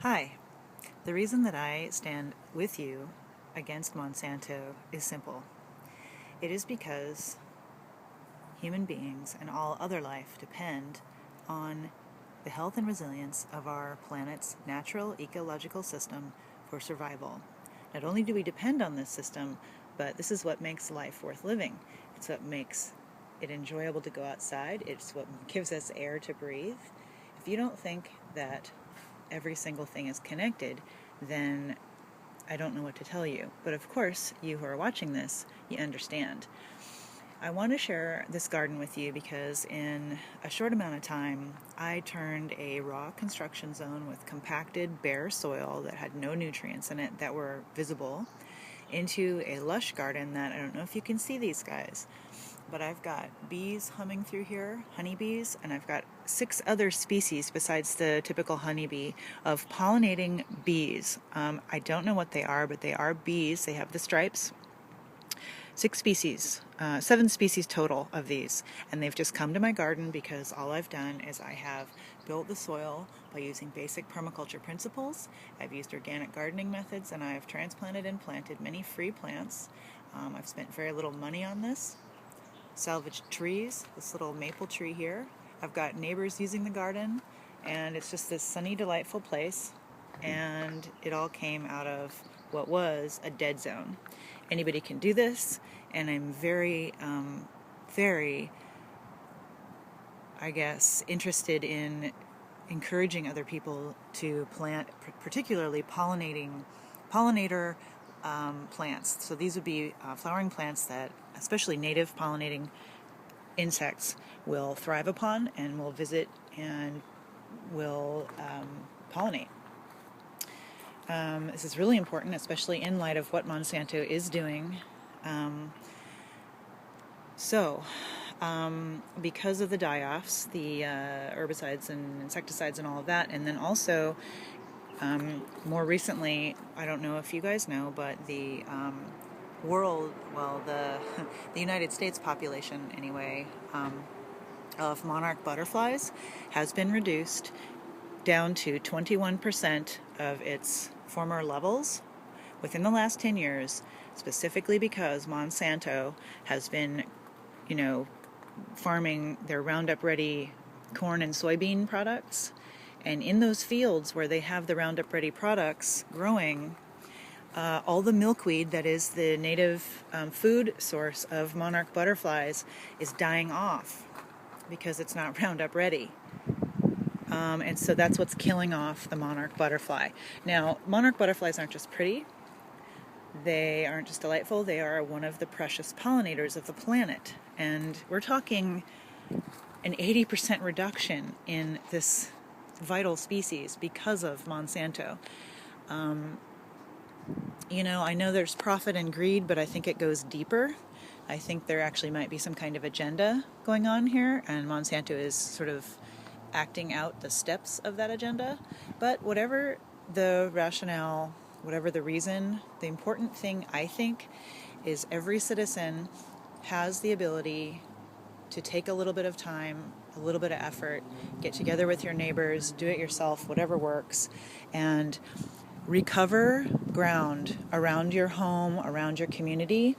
Hi. The reason that I stand with you against Monsanto is simple. It is because human beings and all other life depend on the health and resilience of our planet's natural ecological system for survival. Not only do we depend on this system, but this is what makes life worth living. It's what makes it enjoyable to go outside. It's what gives us air to breathe. If you don't think that every single thing is connected, then I don't know what to tell you. But of course, you who are watching this, you understand. I want to share this garden with you because in a short amount of time, I turned a raw construction zone with compacted, bare soil that had no nutrients in it that were visible into a lush garden that, I don't know if you can see these guys, but I've got bees humming through here, honeybees, and I've got 6 other species besides the typical honeybee of pollinating bees. I don't know what they are, but they are bees. They have the stripes. 6 species, 7 species total of these, and they've just come to my garden because all I've done is I have built the soil by using basic permaculture principles. I've used organic gardening methods, and I've transplanted and planted many free plants. I've spent very little money on this. Salvaged trees, this little maple tree here. I've got neighbors using the garden, and it's just this sunny, delightful place, and it all came out of what was a dead zone. Anybody can do this, and I'm very, I guess, interested in encouraging other people to plant, particularly pollinator plants. So these would be flowering plants that, especially native pollinating insects, will thrive upon and will visit and will pollinate. This is really important, especially in light of what Monsanto is doing. Because of the die-offs, the herbicides and insecticides and all of that, and then also more recently, I don't know if you guys know, but the the United States population anyway, of monarch butterflies has been reduced down to 21% of its former levels within the last 10 years, specifically because Monsanto has been, farming their Roundup Ready corn and soybean products. And in those fields where they have the Roundup Ready products growing, all the milkweed that is the native food source of monarch butterflies is dying off because it's not Roundup Ready. And so that's what's killing off the monarch butterfly. Now, monarch butterflies aren't just pretty. They aren't just delightful. They are one of the precious pollinators of the planet. And we're talking an 80% reduction in this vital species because of Monsanto. I know there's profit and greed, but I think it goes deeper. I think there actually might be some kind of agenda going on here, and Monsanto is sort of acting out the steps of that agenda. But whatever the rationale, whatever the reason, the important thing, I think, is every citizen has the ability to take a little bit of time, a little bit of effort, get together with your neighbors, do it yourself, whatever works, and recover ground around your home, around your community,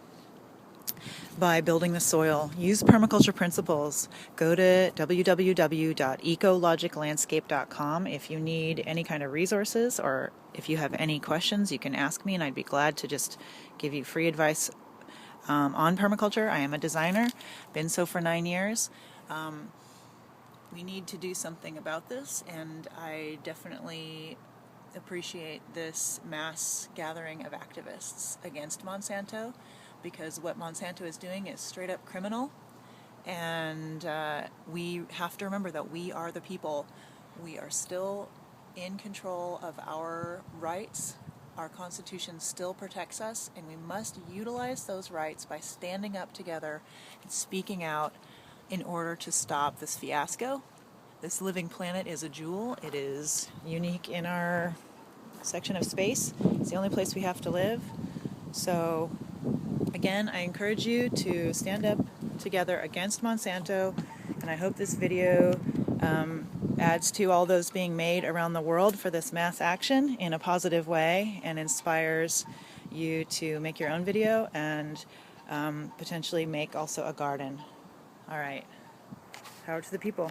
by building the soil. Use permaculture principles. Go to www.ecologiclandscape.com if you need any kind of resources, or if you have any questions, you can ask me, and I'd be glad to just give you free advice on permaculture. I am a designer, been so for 9 years. We need to do something about this, and I definitely appreciate this mass gathering of activists against Monsanto, because what Monsanto is doing is straight up criminal, and we have to remember that we are the people. We are still in control of our rights. Our Constitution still protects us, and we must utilize those rights by standing up together and speaking out in order to stop this fiasco. This living planet is a jewel. It is unique in our section of space. It's the only place we have to live. So again, I encourage you to stand up together against Monsanto, and I hope this video adds to all those being made around the world for this mass action in a positive way, and inspires you to make your own video and potentially make also a garden. All right. Power to the people.